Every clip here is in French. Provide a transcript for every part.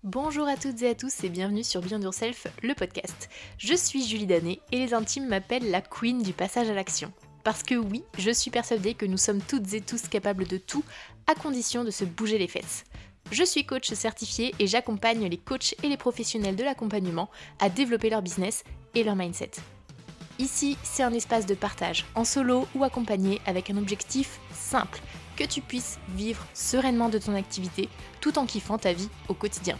Bonjour à toutes et à tous et bienvenue sur Beyond Yourself, le podcast. Je suis Julie Danet et les intimes m'appellent la queen du passage à l'action. Parce que oui, je suis persuadée que nous sommes toutes et tous capables de tout, à condition de se bouger les fesses. Je suis coach certifiée et j'accompagne les coachs et les professionnels de l'accompagnement à développer leur business et leur mindset. Ici, c'est un espace de partage, en solo ou accompagné avec un objectif simple, que tu puisses vivre sereinement de ton activité tout en kiffant ta vie au quotidien.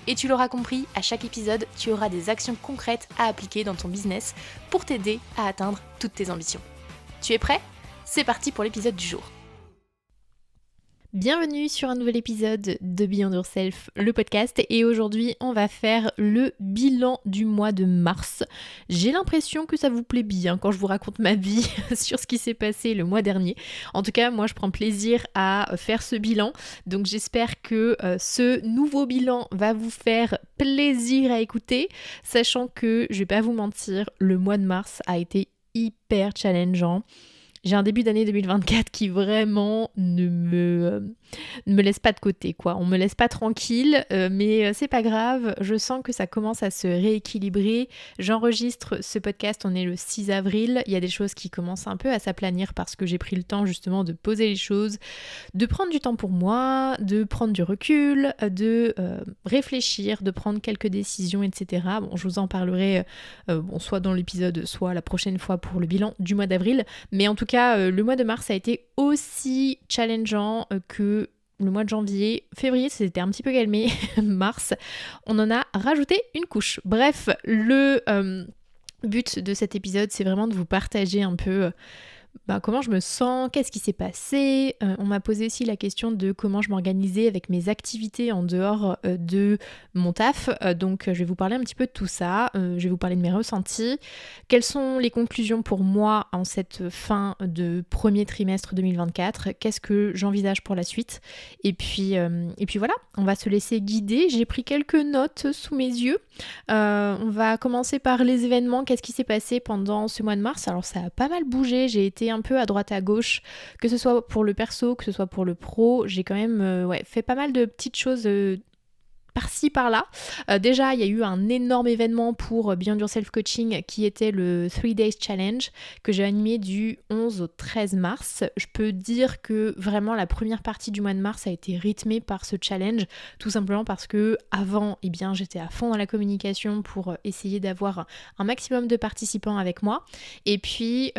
Et tu l'auras compris, à chaque épisode, tu auras des actions concrètes à appliquer dans ton business pour t'aider à atteindre toutes tes ambitions. Tu es prêt ? C'est parti pour l'épisode du jour. Bienvenue sur un nouvel épisode de Beyond Yourself, le podcast, et aujourd'hui on va faire le bilan du mois de mars. J'ai l'impression que ça vous plaît bien quand je vous raconte ma vie sur ce qui s'est passé le mois dernier. En tout cas, moi je prends plaisir à faire ce bilan, donc j'espère que ce nouveau bilan va vous faire plaisir à écouter, sachant que je vais pas vous mentir, le mois de mars a été hyper challengeant. J'ai un début d'année 2024 qui vraiment ne me laisse pas de côté, quoi. On me laisse pas tranquille, mais c'est pas grave. Je sens que ça commence à se rééquilibrer. J'enregistre ce podcast, on est le 6 avril. Il y a des choses qui commencent un peu à s'aplanir parce que j'ai pris le temps justement de poser les choses, de prendre du temps pour moi, de prendre du recul, de réfléchir, de prendre quelques décisions, etc. Bon, je vous en parlerai soit dans l'épisode, soit la prochaine fois pour le bilan du mois d'avril. Mais en tout cas, le mois de mars a été aussi challengeant que le mois de janvier. Février, c'était un petit peu calmé. Mars, on en a rajouté une couche. Bref, le but de cet épisode, c'est vraiment de vous partager un peu comment je me sens, qu'est-ce qui s'est passé. On m'a posé aussi la question de comment je m'organisais avec mes activités en dehors de mon taf. Donc je vais vous parler un petit peu de tout ça. Je vais vous parler de mes ressentis. Quelles sont les conclusions pour moi en cette fin de premier trimestre 2024 ? Qu'est-ce que j'envisage pour la suite ? Et puis voilà, on va se laisser guider. J'ai pris quelques notes sous mes yeux. On va commencer par les événements. Qu'est-ce qui s'est passé pendant ce mois de mars ? Alors ça a pas mal bougé. J'ai été un peu à droite à gauche, que ce soit pour le perso, que ce soit pour le pro. J'ai quand même fait pas mal de petites choses par-ci, par-là. Déjà, il y a eu un énorme événement pour Beyond Yourself Coaching qui était le 3 Days Challenge que j'ai animé du 11 au 13 mars. Je peux dire que vraiment la première partie du mois de mars a été rythmée par ce challenge, tout simplement parce que avant, j'étais à fond dans la communication pour essayer d'avoir un maximum de participants avec moi. Et puis,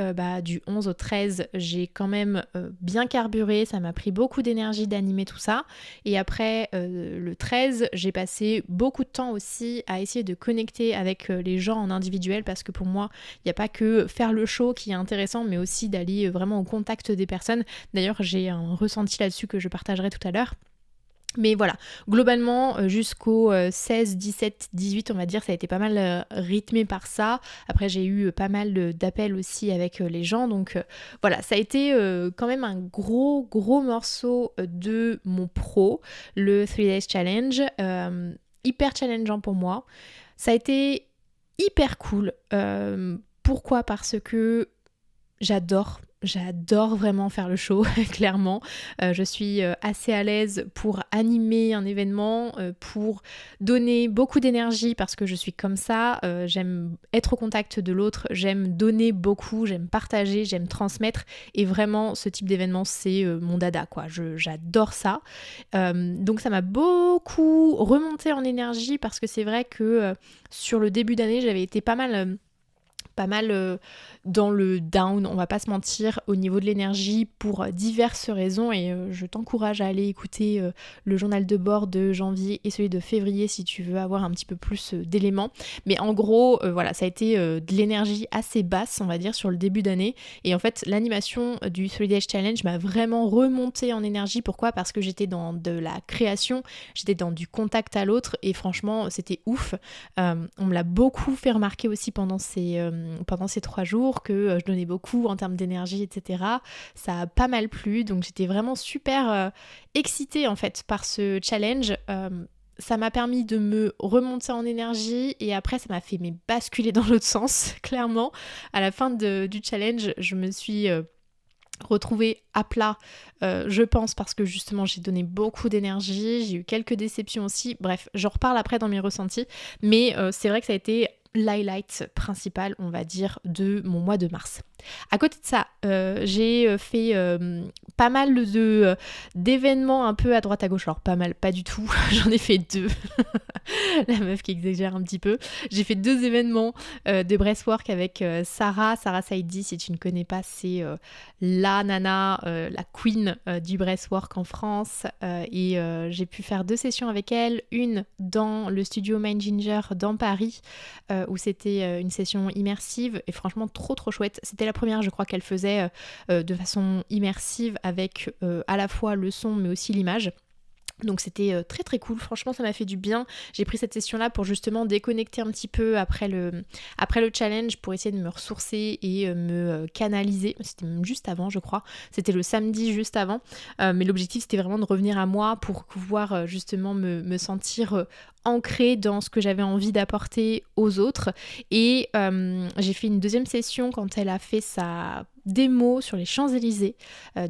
du 11 au 13, j'ai quand même bien carburé. Ça m'a pris beaucoup d'énergie d'animer tout ça. Et après, le 13, j'ai passé beaucoup de temps aussi à essayer de connecter avec les gens en individuel parce que pour moi, il n'y a pas que faire le show qui est intéressant, mais aussi d'aller vraiment au contact des personnes. D'ailleurs, j'ai un ressenti là-dessus que je partagerai tout à l'heure. Mais voilà, globalement jusqu'au 16, 17, 18, on va dire, ça a été pas mal rythmé par ça. Après, j'ai eu pas mal d'appels aussi avec les gens. Donc voilà, ça a été quand même un gros morceau de mon pro, le 3 Days Challenge. Hyper challengeant pour moi. Ça a été hyper cool. Pourquoi ? Parce que j'adore vraiment faire le show, clairement. Je suis assez à l'aise pour animer un événement, pour donner beaucoup d'énergie parce que je suis comme ça. J'aime être au contact de l'autre, j'aime donner beaucoup, j'aime partager, j'aime transmettre. Et vraiment, ce type d'événement, c'est mon dada, quoi. J'adore ça. Donc ça m'a beaucoup remonté en énergie parce que c'est vrai que sur le début d'année, j'avais été pas mal dans le down, on va pas se mentir, au niveau de l'énergie pour diverses raisons et je t'encourage à aller écouter le journal de bord de janvier et celui de février si tu veux avoir un petit peu plus d'éléments. Mais en gros, ça a été de l'énergie assez basse, on va dire, sur le début d'année. Et en fait, l'animation du 3 Days Challenge m'a vraiment remonté en énergie. Pourquoi ? Parce que j'étais dans de la création, j'étais dans du contact à l'autre et franchement, c'était ouf. On me l'a beaucoup fait remarquer aussi pendant ces 3 jours que je donnais beaucoup en termes d'énergie, etc. Ça a pas mal plu, donc j'étais vraiment super excitée en fait par ce challenge. Ça m'a permis de me remonter en énergie et après ça m'a fait basculer dans l'autre sens, clairement. À la fin du challenge, je me suis retrouver à plat, je pense, parce que justement j'ai donné beaucoup d'énergie, j'ai eu quelques déceptions aussi, bref, j'en reparle après dans mes ressentis, mais c'est vrai que ça a été l'highlight principal, on va dire, de mon mois de mars. À côté de ça, j'ai fait pas mal d'événements un peu à droite à gauche. Alors pas mal, pas du tout, j'en ai fait 2. La meuf qui exagère un petit peu. J'ai fait 2 événements de breathwork avec Sarah Saidi. Si tu ne connais pas, c'est la nana, la queen du breathwork en France. Et j'ai pu faire 2 sessions avec elle. Une dans le studio Mind Ginger dans Paris, où c'était une session immersive et franchement trop chouette. C'était la première, je crois, qu'elle faisait de façon immersive avec à la fois le son mais aussi l'image. Donc c'était très cool, franchement ça m'a fait du bien. J'ai pris cette session-là pour justement déconnecter un petit peu après le challenge, pour essayer de me ressourcer et me canaliser. C'était même juste avant, je crois. C'était le samedi juste avant. Mais l'objectif c'était vraiment de revenir à moi pour pouvoir justement me sentir ancrée dans ce que j'avais envie d'apporter aux autres. Et j'ai fait une deuxième session quand elle a fait sa démo sur les Champs-Élysées,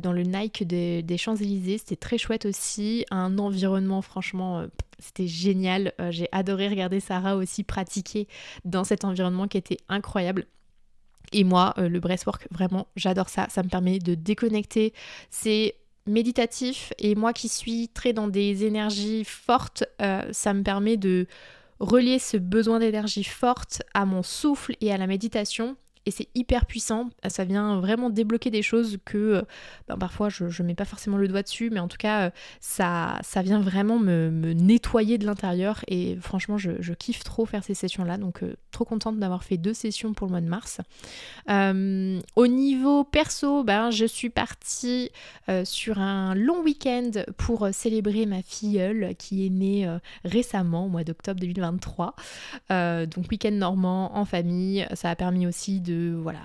dans le Nike des Champs-Élysées. C'était très chouette aussi, un environnement franchement c'était génial. J'ai adoré regarder Sarah aussi pratiquer dans cet environnement qui était incroyable. Et moi, le breathwork, vraiment, j'adore ça. Ça me permet de déconnecter. C'est méditatif et moi qui suis très dans des énergies fortes, ça me permet de relier ce besoin d'énergie forte à mon souffle et à la méditation. Et c'est hyper puissant, ça vient vraiment débloquer des choses que parfois je mets pas forcément le doigt dessus, mais en tout cas ça vient vraiment me nettoyer de l'intérieur et franchement je kiffe trop faire ces sessions-là, donc trop contente d'avoir fait 2 sessions pour le mois de mars. Au niveau perso, je suis partie sur un long week-end pour célébrer ma filleule qui est née récemment au mois d'octobre 2023. Donc week-end normand en famille, ça a permis aussi de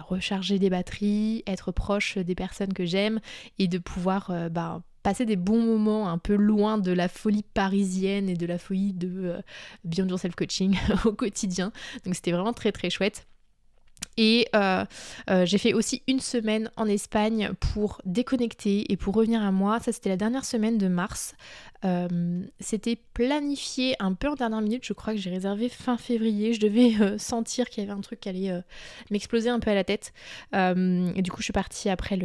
recharger des batteries, être proche des personnes que j'aime et de pouvoir passer des bons moments un peu loin de la folie parisienne et de la folie de Beyond Yourself Coaching au quotidien. Donc c'était vraiment très chouette. Et j'ai fait aussi une semaine en Espagne pour déconnecter et pour revenir à moi. Ça, c'était la dernière semaine de mars. C'était planifié un peu en dernière minute. Je crois que j'ai réservé fin février. Je devais sentir qu'il y avait un truc qui allait m'exploser un peu à la tête. Et du coup, je suis partie après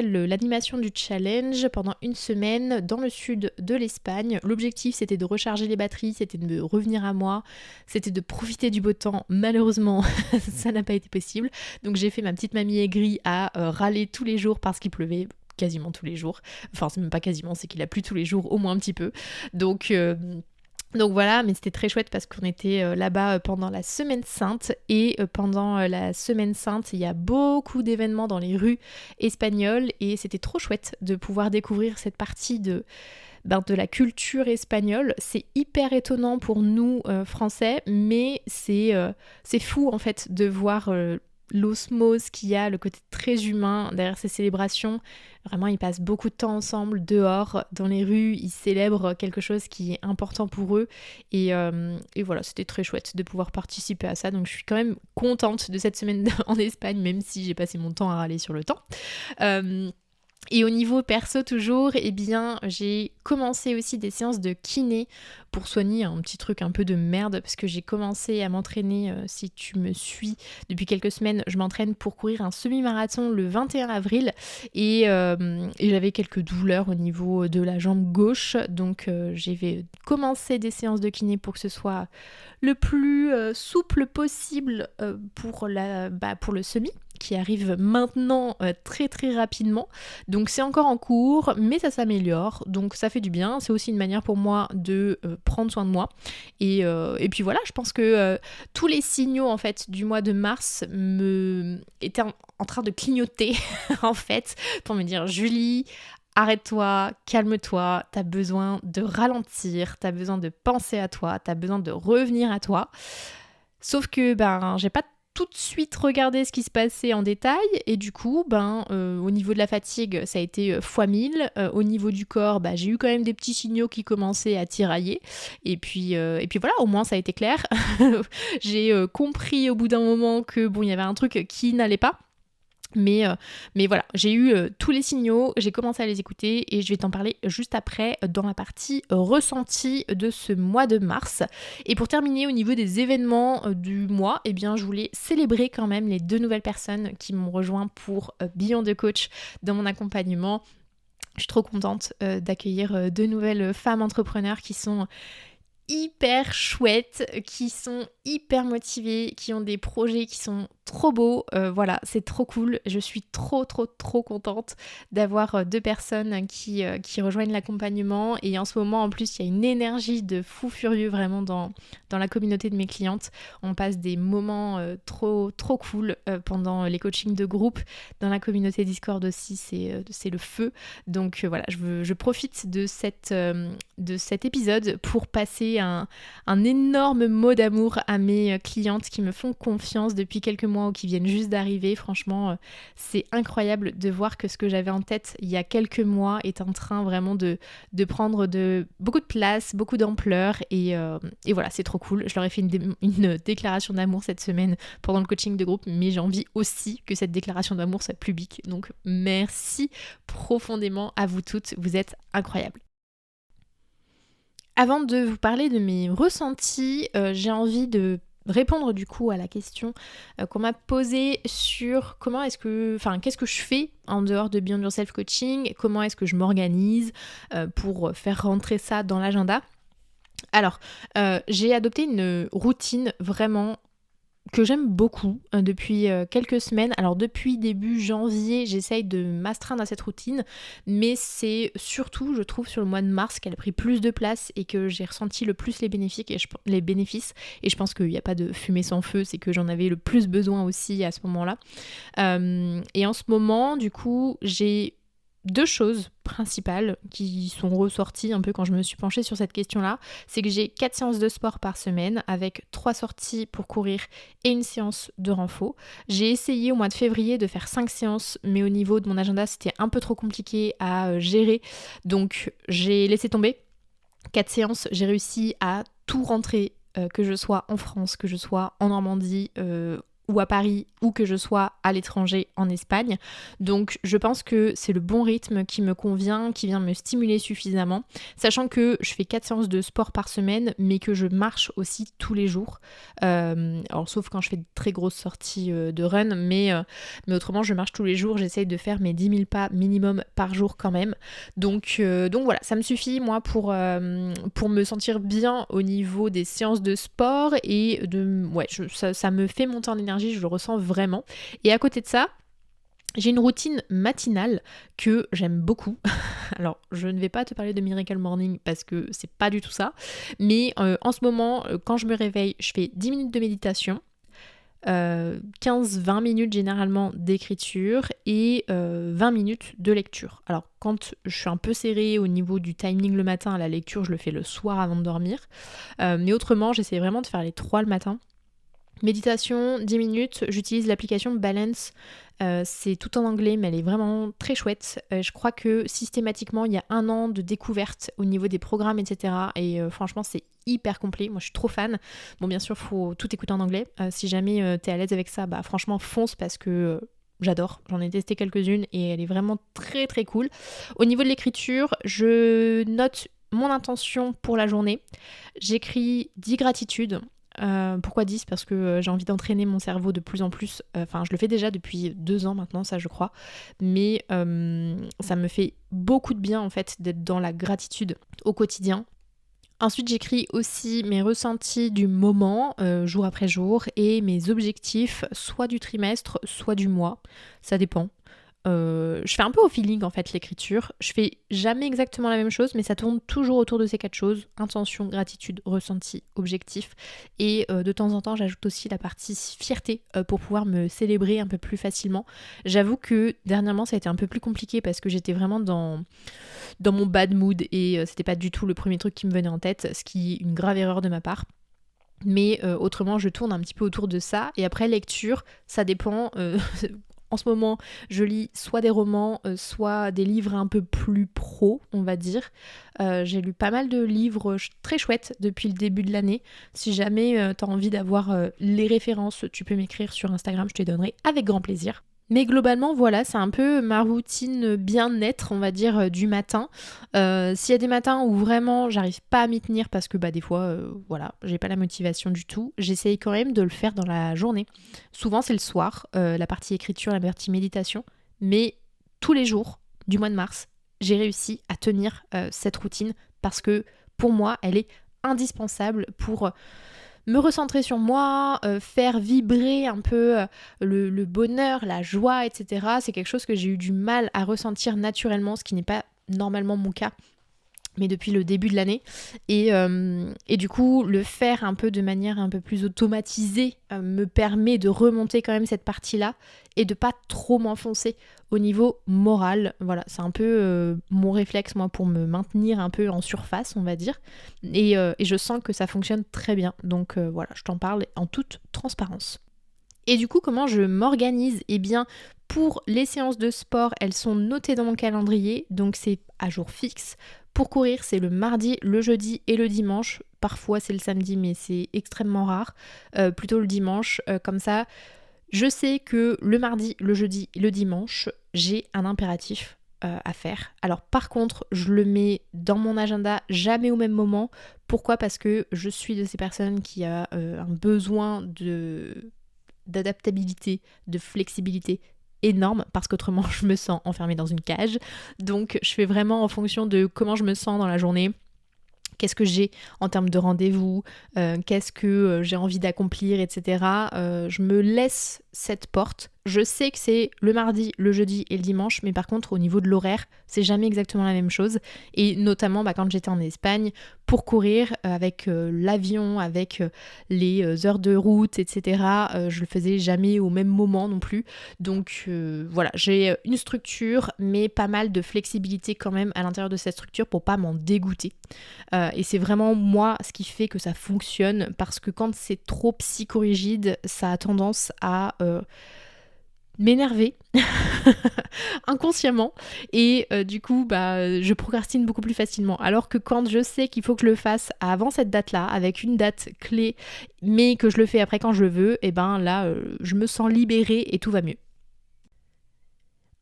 l'animation du challenge pendant une semaine dans le sud de l'Espagne. L'objectif, c'était de recharger les batteries, c'était de me revenir à moi, c'était de profiter du beau temps. Malheureusement, ça n'a pas été possible. Donc j'ai fait ma petite mamie aigrie à râler tous les jours parce qu'il pleuvait quasiment tous les jours. Enfin, c'est même pas quasiment, c'est qu'il a plu tous les jours, au moins un petit peu. Donc voilà, mais c'était très chouette parce qu'on était là-bas pendant la Semaine Sainte et pendant la Semaine Sainte, il y a beaucoup d'événements dans les rues espagnoles et c'était trop chouette de pouvoir découvrir cette partie de la culture espagnole. C'est hyper étonnant pour nous Français, mais c'est fou en fait de voir l'osmose qu'il y a, le côté très humain derrière ces célébrations. Vraiment, ils passent beaucoup de temps ensemble, dehors, dans les rues, ils célèbrent quelque chose qui est important pour eux. Et voilà, c'était très chouette de pouvoir participer à ça. Donc je suis quand même contente de cette semaine en Espagne, même si j'ai passé mon temps à râler sur le temps. Et au niveau perso toujours, j'ai commencé aussi des séances de kiné pour soigner un petit truc un peu de merde parce que j'ai commencé à m'entraîner, si tu me suis depuis quelques semaines, je m'entraîne pour courir un semi-marathon le 21 avril et j'avais quelques douleurs au niveau de la jambe gauche, donc j'ai commencé des séances de kiné pour que ce soit le plus souple possible pour le semi qui arrive maintenant très rapidement. Donc c'est encore en cours, mais ça s'améliore, donc ça fait du bien. C'est aussi une manière pour moi de prendre soin de moi. Et puis voilà, je pense que tous les signaux en fait du mois de mars étaient en train de clignoter en fait pour me dire Julie, arrête-toi, calme-toi, t'as besoin de ralentir, t'as besoin de penser à toi, t'as besoin de revenir à toi. Sauf que j'ai pas tout de suite regardé ce qui se passait en détail et du coup au niveau de la fatigue ça a été x1000, au niveau du corps j'ai eu quand même des petits signaux qui commençaient à tirailler et puis voilà, au moins ça a été clair. J'ai compris au bout d'un moment que il y avait un truc qui n'allait pas. Mais voilà, j'ai eu tous les signaux, j'ai commencé à les écouter et je vais t'en parler juste après dans la partie ressenti de ce mois de mars. Et pour terminer au niveau des événements du mois, eh bien je voulais célébrer quand même les 2 nouvelles personnes qui m'ont rejoint pour Beyond the Coach dans mon accompagnement. Je suis trop contente d'accueillir 2 nouvelles femmes entrepreneurs qui sont hyper chouettes, qui sont hyper motivées, qui ont des projets qui sont trop beaux. Voilà, c'est trop cool. Je suis trop contente d'avoir 2 personnes qui rejoignent l'accompagnement. Et en ce moment, en plus, il y a une énergie de fou furieux vraiment dans la communauté de mes clientes. On passe des moments trop cool pendant les coachings de groupe. Dans la communauté Discord aussi, c'est le feu. Donc voilà, je profite de cet épisode pour passer un énorme mot d'amour à mes clientes qui me font confiance depuis quelques mois ou qui viennent juste d'arriver. Franchement, c'est incroyable de voir que ce que j'avais en tête il y a quelques mois est en train vraiment de prendre beaucoup de place, beaucoup d'ampleur et voilà, c'est trop cool. Je leur ai fait une déclaration d'amour cette semaine pendant le coaching de groupe, mais j'ai envie aussi que cette déclaration d'amour soit publique. Donc merci profondément à vous toutes, vous êtes incroyables. Avant de vous parler de mes ressentis, j'ai envie de répondre du coup à la question qu'on m'a posée sur qu'est-ce que je fais en dehors de Beyond Yourself Coaching, comment est-ce que je m'organise pour faire rentrer ça dans l'agenda. Alors, j'ai adopté une routine vraiment que j'aime beaucoup depuis quelques semaines. Alors depuis début janvier, j'essaye de m'astreindre à cette routine, mais c'est surtout, je trouve, sur le mois de mars qu'elle a pris plus de place et que j'ai ressenti le plus les bénéfices. Et je pense qu'il n'y a pas de fumée sans feu, c'est que j'en avais le plus besoin aussi à ce moment-là. Et en ce moment, du coup, j'ai 2 choses principales qui sont ressorties un peu quand je me suis penchée sur cette question-là, c'est que j'ai 4 séances de sport par semaine avec 3 sorties pour courir et une séance de renfo. J'ai essayé au mois de février de faire 5 séances, mais au niveau de mon agenda, c'était un peu trop compliqué à gérer, donc j'ai laissé tomber. 4 séances, j'ai réussi à tout rentrer, que je sois en France, que je sois en Normandie, ou à Paris, ou que je sois à l'étranger en Espagne. Donc je pense que c'est le bon rythme qui me convient, qui vient me stimuler suffisamment, sachant que je fais 4 séances de sport par semaine, mais que je marche aussi tous les jours. Alors sauf quand je fais de très grosses sorties de run, mais autrement je marche tous les jours, j'essaye de faire mes 10 000 pas minimum par jour quand même. Donc voilà, ça me suffit moi pour me sentir bien au niveau des séances de sport et ça me fait monter en énergie, je le ressens vraiment. Et à côté de ça, j'ai une routine matinale que j'aime beaucoup. Alors, je ne vais pas te parler de Miracle Morning parce que c'est pas du tout ça. Mais en ce moment, quand je me réveille, je fais 10 minutes de méditation, 15-20 minutes généralement d'écriture et 20 minutes de lecture. Alors, quand je suis un peu serrée au niveau du timing le matin, la lecture, je le fais le soir avant de dormir. Mais autrement, j'essaie vraiment de faire les 3 le matin. Méditation, 10 minutes, j'utilise l'application Balance, c'est tout en anglais mais elle est vraiment très chouette. Je crois que systématiquement il y a 1 an de découverte au niveau des programmes etc. Et franchement c'est hyper complet, moi je suis trop fan. Bon bien sûr faut tout écouter en anglais, si jamais t'es à l'aise avec ça, bah franchement fonce parce que... j'adore, j'en ai testé quelques-unes et elle est vraiment très très cool. Au niveau de l'écriture, je note mon intention pour la journée, j'écris 10 gratitudes. Pourquoi 10 ? Parce que j'ai envie d'entraîner mon cerveau de plus en plus. Enfin, je le fais déjà depuis 2 ans maintenant, ça je crois. Mais ça me fait beaucoup de bien en fait d'être dans la gratitude au quotidien. Ensuite, j'écris aussi mes ressentis du moment, jour après jour, et mes objectifs, soit du trimestre, soit du mois. Ça dépend. Je fais un peu au feeling en fait l'écriture, je fais jamais exactement la même chose mais ça tourne toujours autour de ces 4 choses, intention, gratitude, ressenti, objectif et de temps en temps j'ajoute aussi la partie fierté pour pouvoir me célébrer un peu plus facilement. J'avoue que dernièrement ça a été un peu plus compliqué parce que j'étais vraiment dans mon bad mood et c'était pas du tout le premier truc qui me venait en tête, ce qui est une grave erreur de ma part. Mais autrement je tourne un petit peu autour de ça et après lecture ça dépend. En ce moment, je lis soit des romans, soit des livres un peu plus pro, on va dire. J'ai lu pas mal de livres très chouettes depuis le début de l'année. Si jamais t'as envie d'avoir les références, tu peux m'écrire sur Instagram, je te les donnerai avec grand plaisir. Mais globalement, voilà, c'est un peu ma routine bien-être, on va dire, du matin. S'il y a des matins où vraiment j'arrive pas à m'y tenir parce que des fois, voilà, j'ai pas la motivation du tout, j'essaye quand même de le faire dans la journée. Souvent, c'est le soir, la partie écriture, la partie méditation. Mais tous les jours du mois de mars, j'ai réussi à tenir cette routine parce que pour moi, elle est indispensable pour me recentrer sur moi, faire vibrer un peu le bonheur, la joie, etc. C'est quelque chose que j'ai eu du mal à ressentir naturellement, ce qui n'est pas normalement mon cas, mais depuis le début de l'année. Et du coup, le faire un peu de manière un peu plus automatisée me permet de remonter quand même cette partie-là et de pas trop m'enfoncer au niveau moral. Voilà, c'est un peu mon réflexe, moi, pour me maintenir un peu en surface, on va dire. Et je sens que ça fonctionne très bien. Donc voilà, je t'en parle en toute transparence. Et du coup, comment je m'organise? Eh bien, pour les séances de sport, elles sont notées dans mon calendrier, donc c'est à jour fixe. Pour courir, c'est le mardi, le jeudi et le dimanche. Parfois, c'est le samedi, mais c'est extrêmement rare. Plutôt le dimanche. Comme ça, je sais que le mardi, le jeudi et le dimanche, j'ai un impératif à faire. Alors par contre, je le mets dans mon agenda jamais au même moment. Pourquoi? Parce que je suis de ces personnes qui a un besoin d'adaptabilité, de flexibilité énorme, parce qu'autrement je me sens enfermée dans une cage. Donc je fais vraiment en fonction de comment je me sens dans la journée. Qu'est-ce que j'ai en termes de rendez-vous, qu'est-ce que j'ai envie d'accomplir, etc. Je me laisse cette porte. Je sais que c'est le mardi, le jeudi et le dimanche, mais par contre au niveau de l'horaire, c'est jamais exactement la même chose. Et notamment quand j'étais en Espagne, pour courir avec l'avion, avec les heures de route, etc. Je le faisais jamais au même moment non plus. Donc voilà, j'ai une structure, mais pas mal de flexibilité quand même à l'intérieur de cette structure pour pas m'en dégoûter. Et c'est vraiment moi ce qui fait que ça fonctionne, parce que quand c'est trop psychorigide, ça a tendance à m'énerver inconsciemment, et du coup je procrastine beaucoup plus facilement. Alors que quand je sais qu'il faut que je le fasse avant cette date-là, avec une date clé, mais que je le fais après quand je le veux, et là je me sens libérée et tout va mieux.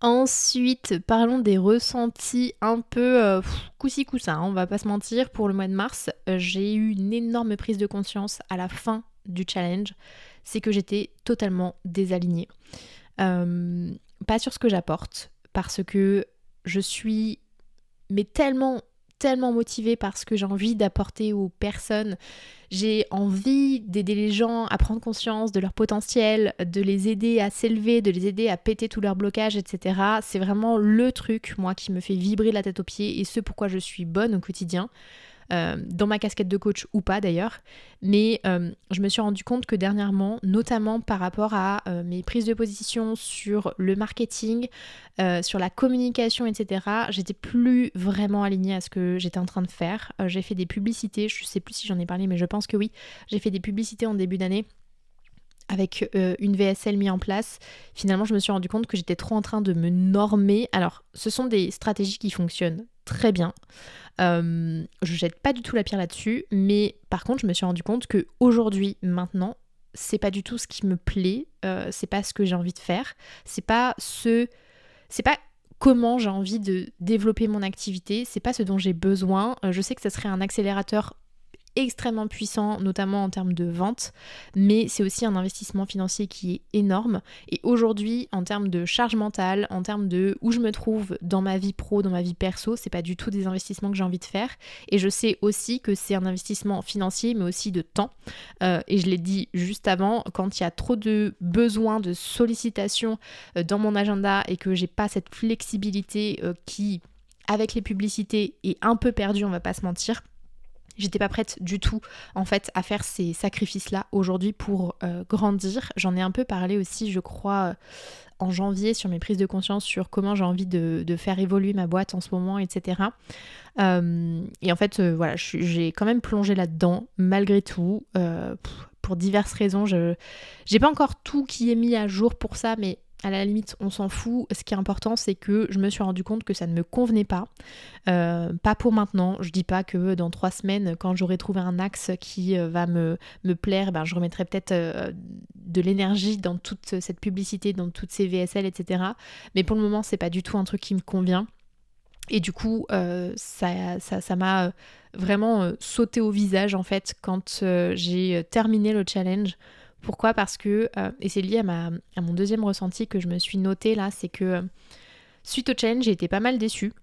Ensuite, parlons des ressentis un peu coussi coussa, hein, on va pas se mentir. Pour le mois de mars, j'ai eu une énorme prise de conscience à la fin du challenge. C'est que j'étais totalement désalignée. Pas sur ce que j'apporte, parce que je suis tellement motivée par ce que j'ai envie d'apporter aux personnes. J'ai envie d'aider les gens à prendre conscience de leur potentiel, de les aider à s'élever, de les aider à péter tous leurs blocages, etc. C'est vraiment le truc, moi, qui me fait vibrer la tête aux pieds, et ce pourquoi je suis bonne au quotidien. Dans ma casquette de coach ou pas d'ailleurs, mais je me suis rendu compte que dernièrement, notamment par rapport à mes prises de position sur le marketing, sur la communication, etc., j'étais plus vraiment alignée à ce que j'étais en train de faire. J'ai fait des publicités, je sais plus si j'en ai parlé, mais je pense que oui, j'ai fait des publicités en début d'année avec une VSL mise en place. Finalement, je me suis rendu compte que j'étais trop en train de me normer. Alors, ce sont des stratégies qui fonctionnent très bien. Je jette pas du tout la pierre là-dessus, mais par contre, je me suis rendu compte que aujourd'hui, maintenant, c'est pas du tout ce qui me plaît. C'est pas ce que j'ai envie de faire. C'est pas comment j'ai envie de développer mon activité. C'est pas ce dont j'ai besoin. Je sais que ça serait un accélérateur extrêmement puissant, notamment en termes de vente, mais c'est aussi un investissement financier qui est énorme. Et aujourd'hui, en termes de charge mentale, en termes de où je me trouve dans ma vie pro, dans ma vie perso, c'est pas du tout des investissements que j'ai envie de faire. Et je sais aussi que c'est un investissement financier, mais aussi de temps. Et je l'ai dit juste avant, quand il y a trop de besoins, de sollicitations dans mon agenda, et que j'ai pas cette flexibilité qui, avec les publicités, est un peu perdue, on va pas se mentir. J'étais pas prête du tout en fait à faire ces sacrifices-là aujourd'hui pour grandir. J'en ai un peu parlé aussi, je crois, en janvier, sur mes prises de conscience sur comment j'ai envie de faire évoluer ma boîte en ce moment, etc. Et en fait, voilà, j'ai quand même plongé là-dedans malgré tout, pour diverses raisons. J'ai pas encore tout qui est mis à jour pour ça, mais à la limite, on s'en fout. Ce qui est important, c'est que je me suis rendu compte que ça ne me convenait pas. Pas pour maintenant. Je dis pas que dans 3 semaines, quand j'aurai trouvé un axe qui va me plaire, je remettrai peut-être de l'énergie dans toute cette publicité, dans toutes ces VSL, etc. Mais pour le moment, c'est pas du tout un truc qui me convient. Et du coup, ça m'a vraiment sauté au visage en fait quand j'ai terminé le challenge. Pourquoi ? Parce que, et c'est lié à mon deuxième ressenti que je me suis noté là, c'est que suite au challenge, j'ai été pas mal déçue.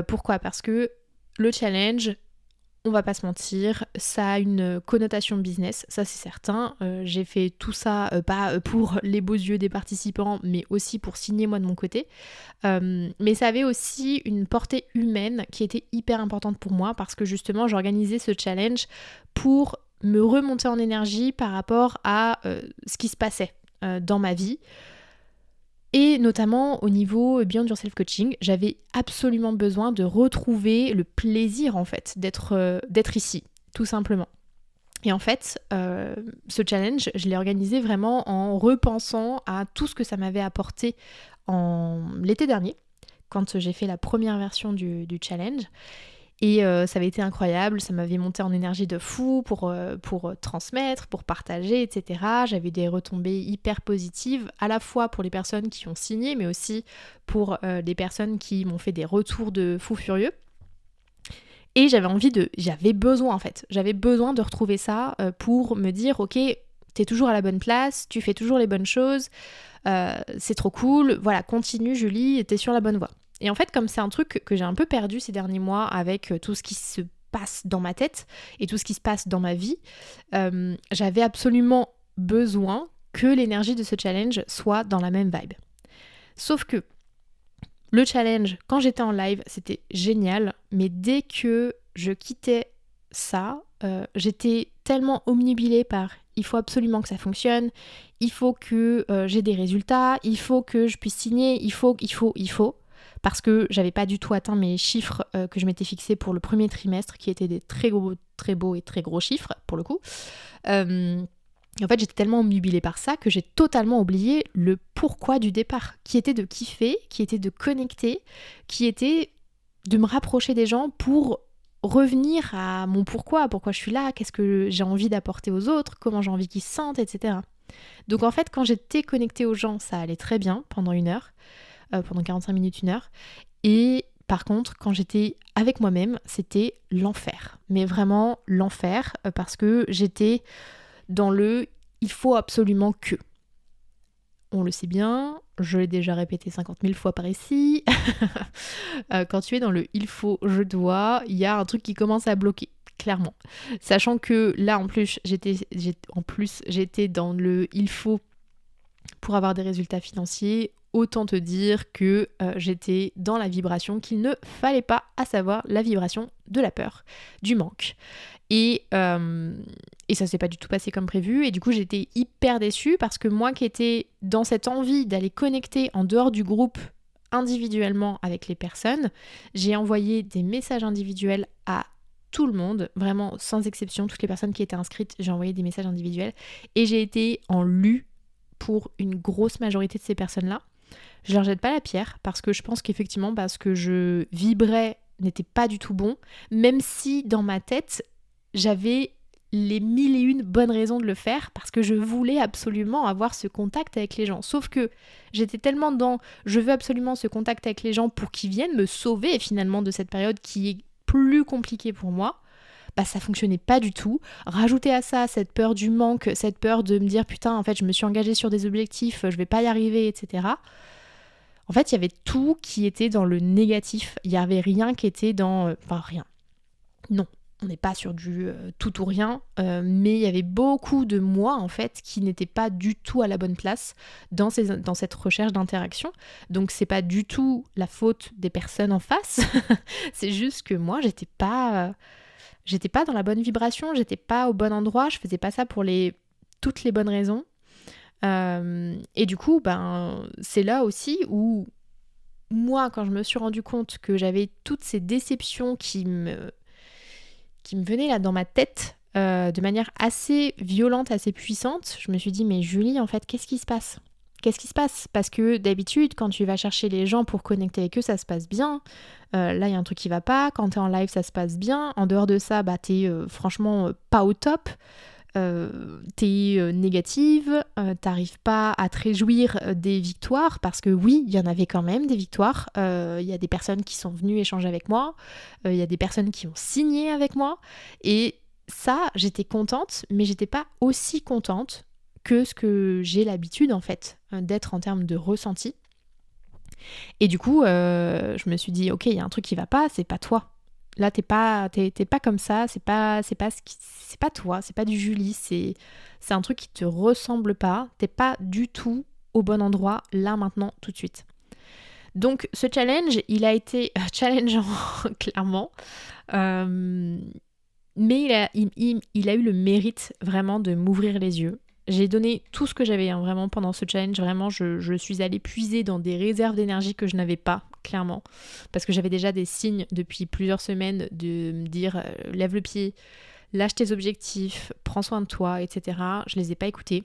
Pourquoi ? Parce que le challenge, on va pas se mentir, ça a une connotation business, ça c'est certain. J'ai fait tout ça, pas pour les beaux yeux des participants, mais aussi pour signer moi de mon côté. Mais ça avait aussi une portée humaine qui était hyper importante pour moi parce que justement j'organisais ce challenge pour me remonter en énergie par rapport à ce qui se passait dans ma vie. Et notamment au niveau Beyond Yourself Coaching, j'avais absolument besoin de retrouver le plaisir en fait d'être ici, tout simplement. Et en fait, ce challenge, je l'ai organisé vraiment en repensant à tout ce que ça m'avait apporté l'été dernier, quand j'ai fait la première version du challenge. Et ça avait été incroyable, ça m'avait monté en énergie de fou pour transmettre, pour partager, etc. J'avais des retombées hyper positives, à la fois pour les personnes qui ont signé, mais aussi pour les personnes qui m'ont fait des retours de fou furieux. Et j'avais besoin de retrouver ça pour me dire, ok, t'es toujours à la bonne place, tu fais toujours les bonnes choses, c'est trop cool, voilà, continue Julie, t'es sur la bonne voie. Et en fait, comme c'est un truc que j'ai un peu perdu ces derniers mois avec tout ce qui se passe dans ma tête et tout ce qui se passe dans ma vie, j'avais absolument besoin que l'énergie de ce challenge soit dans la même vibe. Sauf que le challenge, quand j'étais en live, c'était génial, mais dès que je quittais ça, j'étais tellement omnubilée par il faut absolument que ça fonctionne, il faut que j'ai des résultats, il faut que je puisse signer, il faut, parce que j'avais pas du tout atteint mes chiffres que je m'étais fixés pour le premier trimestre, qui étaient des très beaux et très gros chiffres, pour le coup. En fait, j'étais tellement omnubilée par ça que j'ai totalement oublié le pourquoi du départ, qui était de kiffer, qui était de connecter, qui était de me rapprocher des gens pour revenir à mon pourquoi je suis là, qu'est-ce que j'ai envie d'apporter aux autres, comment j'ai envie qu'ils se sentent, etc. Donc en fait, quand j'étais connectée aux gens, ça allait très bien pendant 1 heure, pendant 45 minutes, 1 heure. Et par contre, quand j'étais avec moi-même, c'était l'enfer. Mais vraiment l'enfer, parce que j'étais dans le « il faut absolument que ». On le sait bien, je l'ai déjà répété 50 000 fois par ici. Quand tu es dans le « il faut, je dois », il y a un truc qui commence à bloquer, clairement. Sachant que là, en plus, j'étais dans le « il faut » pour avoir des résultats financiers. Autant te dire que j'étais dans la vibration qu'il ne fallait pas, à savoir la vibration de la peur, du manque. Et ça s'est pas du tout passé comme prévu. Et du coup, j'étais hyper déçue parce que moi qui étais dans cette envie d'aller connecter en dehors du groupe individuellement avec les personnes, j'ai envoyé des messages individuels à tout le monde, vraiment sans exception, toutes les personnes qui étaient inscrites, j'ai envoyé des messages individuels et j'ai été en lu pour une grosse majorité de ces personnes-là. Je leur jette pas la pierre parce que je pense qu'effectivement, parce que je vibrais n'était pas du tout bon, même si dans ma tête, j'avais les 1001 bonnes raisons de le faire parce que je voulais absolument avoir ce contact avec les gens. Sauf que j'étais tellement dans je veux absolument ce contact avec les gens pour qu'ils viennent me sauver finalement de cette période qui est plus compliquée pour moi. Ça fonctionnait pas du tout. Rajouter à ça cette peur du manque, cette peur de me dire putain en fait je me suis engagée sur des objectifs, je vais pas y arriver, etc. En fait il y avait tout qui était dans le négatif, il y avait rien qui était dans... rien. Non, on n'est pas sur du tout ou rien, mais il y avait beaucoup de moi en fait qui n'étaient pas du tout à la bonne place dans cette recherche d'interaction. Donc c'est pas du tout la faute des personnes en face, c'est juste que moi j'étais pas dans la bonne vibration, j'étais pas au bon endroit, je faisais pas ça pour toutes les bonnes raisons. Et du coup, c'est là aussi où moi, quand je me suis rendu compte que j'avais toutes ces déceptions qui me venaient là dans ma tête de manière assez violente, assez puissante, je me suis dit, mais Julie, en fait, qu'est-ce qui se passe ? qu'est-ce qui se passe ? Parce que d'habitude, quand tu vas chercher les gens pour connecter avec eux, ça se passe bien. Là, il y a un truc qui va pas. Quand t'es en live, ça se passe bien. En dehors de ça, t'es franchement pas au top. T'es négative, t'arrives pas à te réjouir des victoires, parce que oui, il y en avait quand même des victoires. Il y a des personnes qui sont venues échanger avec moi, il y a des personnes qui ont signé avec moi, et ça, j'étais contente, mais j'étais pas aussi contente que ce que j'ai l'habitude en fait d'être en termes de ressenti. Et du coup, je me suis dit, ok, il y a un truc qui va pas, c'est pas toi. Là, t'es pas comme ça, c'est pas toi, c'est pas du Julie, c'est un truc qui te ressemble pas, t'es pas du tout au bon endroit, là, maintenant, tout de suite. Donc, ce challenge, il a été challengeant, clairement, mais il a eu le mérite vraiment de m'ouvrir les yeux. J'ai donné tout ce que j'avais vraiment pendant ce challenge. Vraiment, je suis allée puiser dans des réserves d'énergie que je n'avais pas, clairement. Parce que j'avais déjà des signes depuis plusieurs semaines de me dire lève le pied, lâche tes objectifs, prends soin de toi, etc. Je les ai pas écoutés.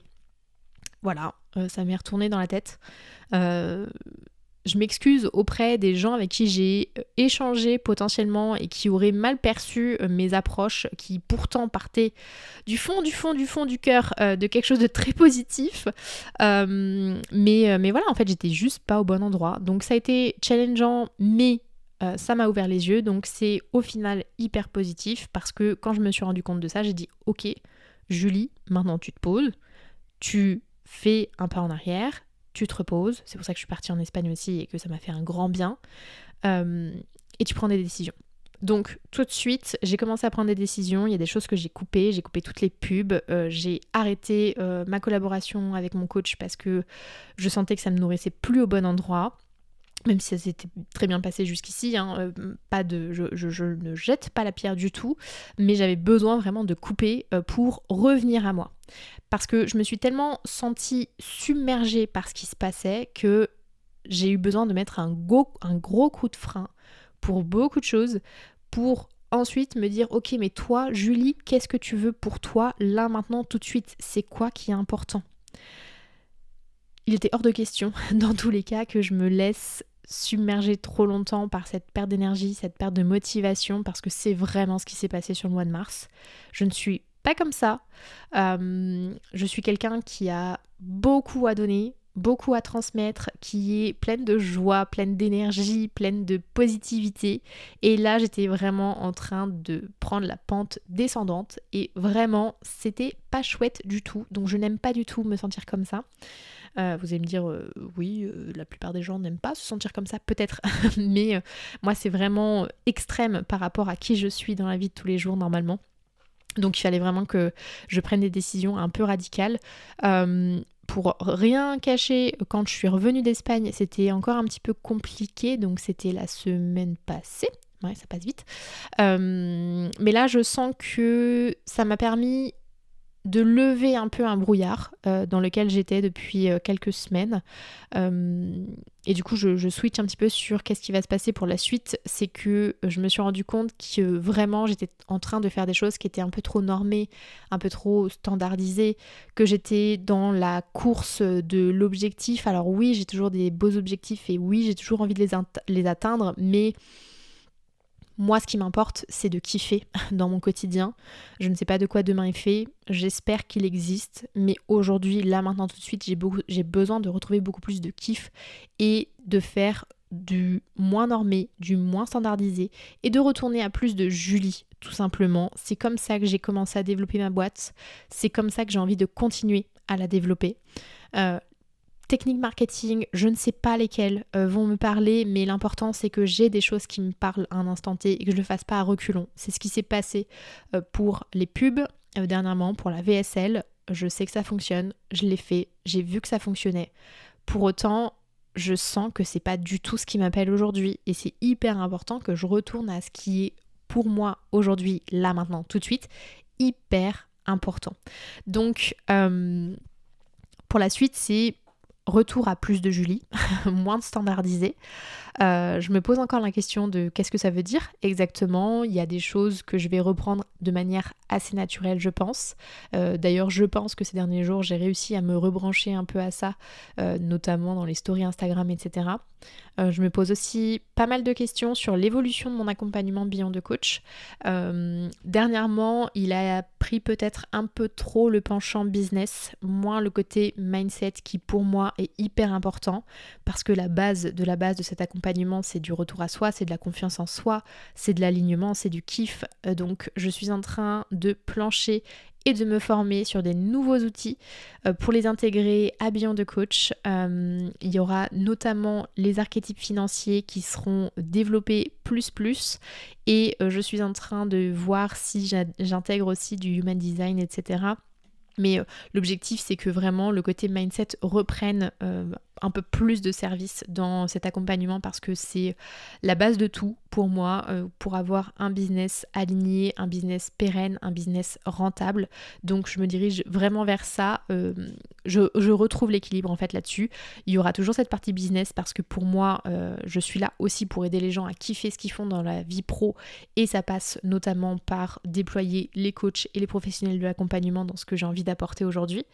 Voilà, ça m'est retourné dans la tête. Je m'excuse auprès des gens avec qui j'ai échangé potentiellement et qui auraient mal perçu mes approches, qui pourtant partaient du fond du cœur de quelque chose de très positif. Mais voilà, en fait, j'étais juste pas au bon endroit. Donc ça a été challengeant, mais ça m'a ouvert les yeux. Donc c'est au final hyper positif, parce que quand je me suis rendu compte de ça, j'ai dit « Ok, Julie, maintenant tu te poses, tu fais un pas en arrière, tu te reposes », c'est pour ça que je suis partie en Espagne aussi et que ça m'a fait un grand bien, et tu prends des décisions. Donc tout de suite, j'ai commencé à prendre des décisions, il y a des choses que j'ai coupé toutes les pubs, j'ai arrêté ma collaboration avec mon coach parce que je sentais que ça me nourrissait plus au bon endroit. Même si ça s'était très bien passé jusqu'ici, je ne jette pas la pierre du tout, mais j'avais besoin vraiment de couper pour revenir à moi. Parce que je me suis tellement sentie submergée par ce qui se passait que j'ai eu besoin de mettre un gros coup de frein pour beaucoup de choses, pour ensuite me dire « Ok, mais toi, Julie, qu'est-ce que tu veux pour toi, là, maintenant, tout de suite ? C'est quoi qui est important ?» Il était hors de question, dans tous les cas, que je me laisse submerger trop longtemps par cette perte d'énergie, cette perte de motivation, parce que c'est vraiment ce qui s'est passé sur le mois de mars. Je ne suis pas comme ça. Je suis quelqu'un qui a beaucoup à donner, beaucoup à transmettre, qui est pleine de joie, pleine d'énergie, pleine de positivité. Et là, j'étais vraiment en train de prendre la pente descendante et vraiment, c'était pas chouette du tout. Donc je n'aime pas du tout me sentir comme ça. Vous allez me dire, oui, la plupart des gens n'aiment pas se sentir comme ça, peut-être. Mais moi, c'est vraiment extrême par rapport à qui je suis dans la vie de tous les jours, normalement. Donc il fallait vraiment que je prenne des décisions un peu radicales. Pour rien cacher, quand je suis revenue d'Espagne, c'était encore un petit peu compliqué. Donc c'était la semaine passée. Ouais, ça passe vite. Mais là, je sens que ça m'a permis de lever un peu un brouillard dans lequel j'étais depuis quelques semaines. Et du coup, je switch un petit peu sur qu'est-ce qui va se passer pour la suite. C'est que je me suis rendu compte que vraiment, j'étais en train de faire des choses qui étaient un peu trop normées, un peu trop standardisées, que j'étais dans la course de l'objectif. Alors oui, j'ai toujours des beaux objectifs et oui, j'ai toujours envie de les atteindre, mais moi, ce qui m'importe, c'est de kiffer dans mon quotidien. Je ne sais pas de quoi demain est fait. J'espère qu'il existe. Mais aujourd'hui, là, maintenant, tout de suite, j'ai besoin de retrouver beaucoup plus de kiff et de faire du moins normé, du moins standardisé et de retourner à plus de Julie, tout simplement. C'est comme ça que j'ai commencé à développer ma boîte. C'est comme ça que j'ai envie de continuer à la développer. Technique marketing, je ne sais pas lesquelles vont me parler, mais l'important c'est que j'ai des choses qui me parlent à un instant T et que je ne le fasse pas à reculons. C'est ce qui s'est passé pour les pubs dernièrement, pour la VSL. Je sais que ça fonctionne, je l'ai fait, j'ai vu que ça fonctionnait. Pour autant, je sens que c'est pas du tout ce qui m'appelle aujourd'hui et c'est hyper important que je retourne à ce qui est pour moi aujourd'hui, là maintenant, tout de suite, hyper important. Donc, pour la suite, c'est retour à plus de Julie, moins de standardisé. Je me pose encore la question de qu'est-ce que ça veut dire exactement. Il y a des choses que je vais reprendre de manière assez naturel, je pense. D'ailleurs, je pense que ces derniers jours, j'ai réussi à me rebrancher un peu à ça, notamment dans les stories Instagram, etc. Je me pose aussi pas mal de questions sur l'évolution de mon accompagnement Beyond the Coach. Dernièrement, il a pris peut-être un peu trop le penchant business, moins le côté mindset qui pour moi est hyper important parce que la base de cet accompagnement, c'est du retour à soi, c'est de la confiance en soi, c'est de l'alignement, c'est du kiff. Donc je suis en train de plancher et de me former sur des nouveaux outils pour les intégrer à Beyond the Coach. Il y aura notamment les archétypes financiers qui seront développés plus et je suis en train de voir si j'intègre aussi du human design, etc. Mais l'objectif, c'est que vraiment le côté mindset reprenne un peu plus de service dans cet accompagnement parce que c'est la base de tout pour moi, pour avoir un business aligné, un business pérenne, un business rentable. Donc je me dirige vraiment vers ça. Je retrouve l'équilibre en fait là-dessus. Il y aura toujours cette partie business parce que pour moi, je suis là aussi pour aider les gens à kiffer ce qu'ils font dans la vie pro et ça passe notamment par déployer les coachs et les professionnels de l'accompagnement dans ce que j'ai envie d'apporter aujourd'hui.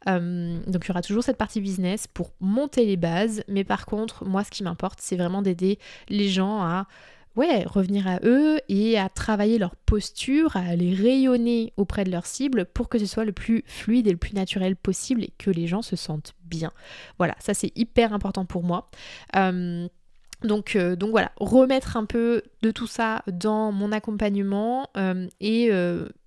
Donc il y aura toujours cette partie business pour monter les bases, mais par contre, moi ce qui m'importe, c'est vraiment d'aider les gens à revenir à eux et à travailler leur posture, à les rayonner auprès de leur cible pour que ce soit le plus fluide et le plus naturel possible et que les gens se sentent bien. Voilà, ça c'est hyper important pour moi. Donc voilà, remettre un peu de tout ça dans mon accompagnement et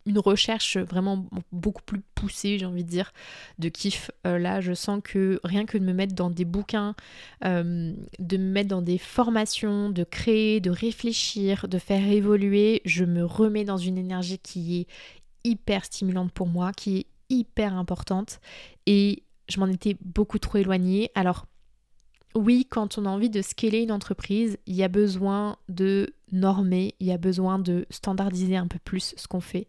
une recherche vraiment beaucoup plus poussée, j'ai envie de dire, de kiff. Là, je sens que rien que de me mettre dans des bouquins, de me mettre dans des formations, de créer, de réfléchir, de faire évoluer, je me remets dans une énergie qui est hyper stimulante pour moi, qui est hyper importante et je m'en étais beaucoup trop éloignée. Alors, oui, quand on a envie de scaler une entreprise, il y a besoin de normer, il y a besoin de standardiser un peu plus ce qu'on fait.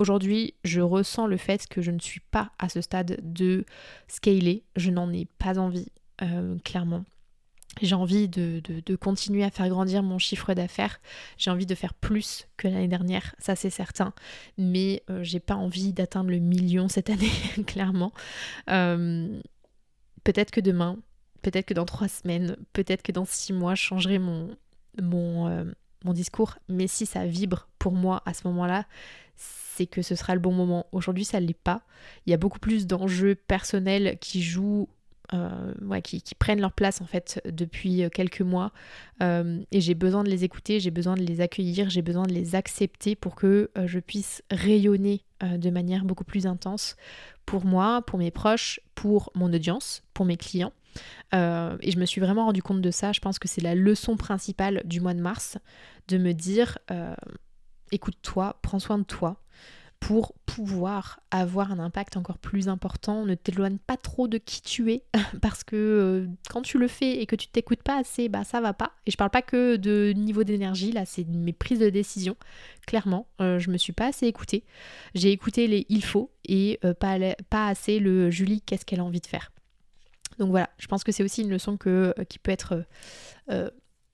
Aujourd'hui, je ressens le fait que je ne suis pas à ce stade de scaler, je n'en ai pas envie, clairement. J'ai envie de continuer à faire grandir mon chiffre d'affaires, j'ai envie de faire plus que l'année dernière, ça c'est certain, mais j'ai pas envie d'atteindre le million cette année, clairement. Peut-être que demain, peut-être que dans 3 semaines, peut-être que dans 6 mois, je changerai mon discours. Mais si ça vibre pour moi à ce moment-là, c'est que ce sera le bon moment. Aujourd'hui, ça ne l'est pas. Il y a beaucoup plus d'enjeux personnels qui jouent, qui prennent leur place en fait depuis quelques mois. Et j'ai besoin de les écouter, j'ai besoin de les accueillir, j'ai besoin de les accepter pour que je puisse rayonner de manière beaucoup plus intense pour moi, pour mes proches, pour mon audience, pour mes clients. Et je me suis vraiment rendu compte de ça. Je pense que c'est la leçon principale du mois de mars, de me dire écoute-toi, prends soin de toi pour pouvoir avoir un impact encore plus important. Ne t'éloigne pas trop de qui tu es parce que quand tu le fais et que tu t'écoutes pas assez, bah ça va pas. Et je parle pas que de niveau d'énergie, là c'est mes prises de décision. Clairement, je me suis pas assez écoutée. J'ai écouté les il faut et pas assez le Julie, qu'est-ce qu'elle a envie de faire. Donc voilà, je pense que c'est aussi une leçon qui peut être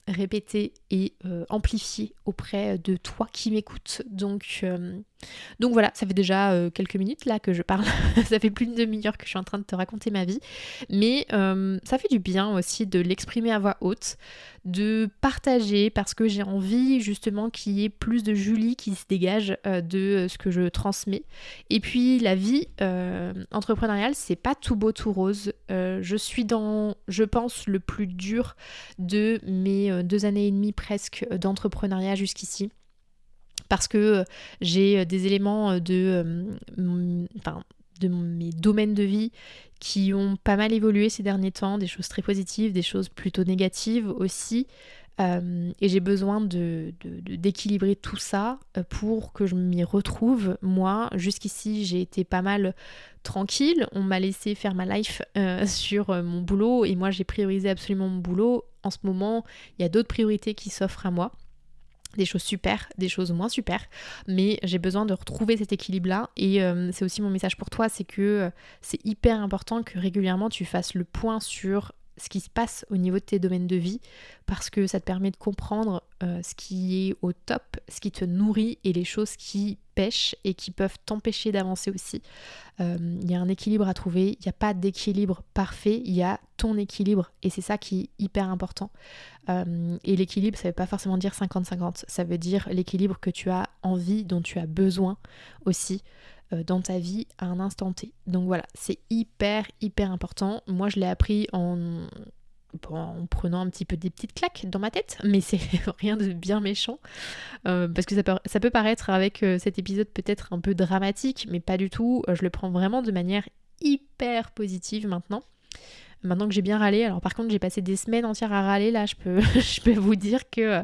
répétée et amplifiée auprès de toi qui m'écoutes. Donc voilà, ça fait déjà quelques minutes là que je parle. Ça fait plus d'une demi-heure que je suis en train de te raconter ma vie. Mais ça fait du bien aussi de l'exprimer à voix haute, de partager parce que j'ai envie justement qu'il y ait plus de Julie qui se dégage de ce que je transmets. Et puis la vie entrepreneuriale, c'est pas tout beau tout rose. Je suis dans, je pense, le plus dur de mes 2 années et demie presque d'entrepreneuriat jusqu'ici. Parce que j'ai des éléments de mes domaines de vie qui ont pas mal évolué ces derniers temps, des choses très positives, des choses plutôt négatives aussi. Et j'ai besoin d'équilibrer tout ça pour que je m'y retrouve. Moi, jusqu'ici, j'ai été pas mal tranquille. On m'a laissé faire ma life sur mon boulot et moi, j'ai priorisé absolument mon boulot. En ce moment, il y a d'autres priorités qui s'offrent à moi. Des choses super, des choses moins super, mais j'ai besoin de retrouver cet équilibre-là et c'est aussi mon message pour toi, c'est que c'est hyper important que régulièrement tu fasses le point sur ce qui se passe au niveau de tes domaines de vie parce que ça te permet de comprendre ce qui est au top, ce qui te nourrit et les choses qui t'empêchent et qui peuvent t'empêcher d'avancer aussi. Il y a un équilibre à trouver, il n'y a pas d'équilibre parfait, il y a ton équilibre et c'est ça qui est hyper important. Et l'équilibre, ça ne veut pas forcément dire 50-50, ça veut dire l'équilibre que tu as envie, dont tu as besoin aussi dans ta vie à un instant T. Donc voilà, c'est hyper important. Moi je l'ai appris en prenant un petit peu des petites claques dans ma tête, mais c'est rien de bien méchant, parce que ça peut paraître avec cet épisode peut-être un peu dramatique, mais pas du tout, je le prends vraiment de manière hyper positive maintenant que j'ai bien râlé. Alors par contre j'ai passé des semaines entières à râler, là je peux vous dire que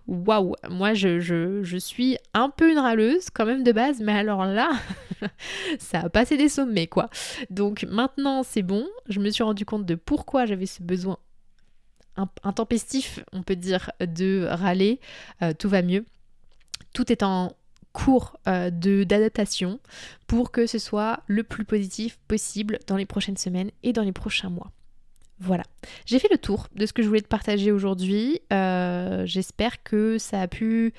waouh, moi je suis un peu une râleuse quand même de base, mais alors là ça a passé des sommets quoi. Donc maintenant c'est bon, je me suis rendu compte de pourquoi j'avais ce besoin intempestif, on peut dire, de râler, tout va mieux. Tout est en cours d'adaptation pour que ce soit le plus positif possible dans les prochaines semaines et dans les prochains mois. Voilà, j'ai fait le tour de ce que je voulais te partager aujourd'hui. J'espère que ça a pu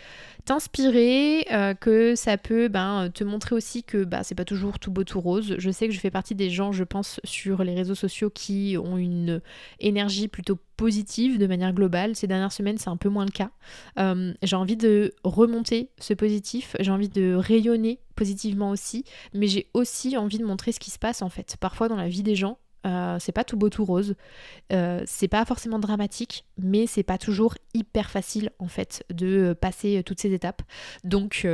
t'inspirer, que ça peut te montrer aussi que c'est pas toujours tout beau tout rose. Je sais que je fais partie des gens, je pense, sur les réseaux sociaux qui ont une énergie plutôt positive de manière globale. Ces dernières semaines, c'est un peu moins le cas. J'ai envie de remonter ce positif, j'ai envie de rayonner positivement aussi, mais j'ai aussi envie de montrer ce qui se passe en fait, parfois dans la vie des gens. C'est pas tout beau tout rose, c'est pas forcément dramatique, mais c'est pas toujours hyper facile en fait de passer toutes ces étapes. Donc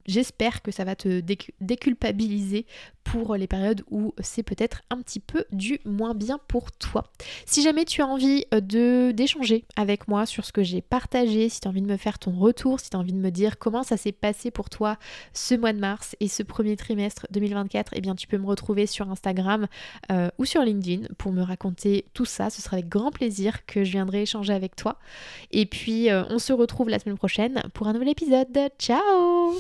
j'espère que ça va te déculpabiliser pour les périodes où c'est peut-être un petit peu du moins bien pour toi. Si jamais tu as envie d'échanger avec moi sur ce que j'ai partagé, si tu as envie de me faire ton retour, si tu as envie de me dire comment ça s'est passé pour toi ce mois de mars et ce premier trimestre 2024, eh bien tu peux me retrouver sur Instagram ou sur LinkedIn pour me raconter tout ça. Ce sera avec grand plaisir que je viendrai échanger avec toi. Et puis on se retrouve la semaine prochaine pour un nouvel épisode. Ciao!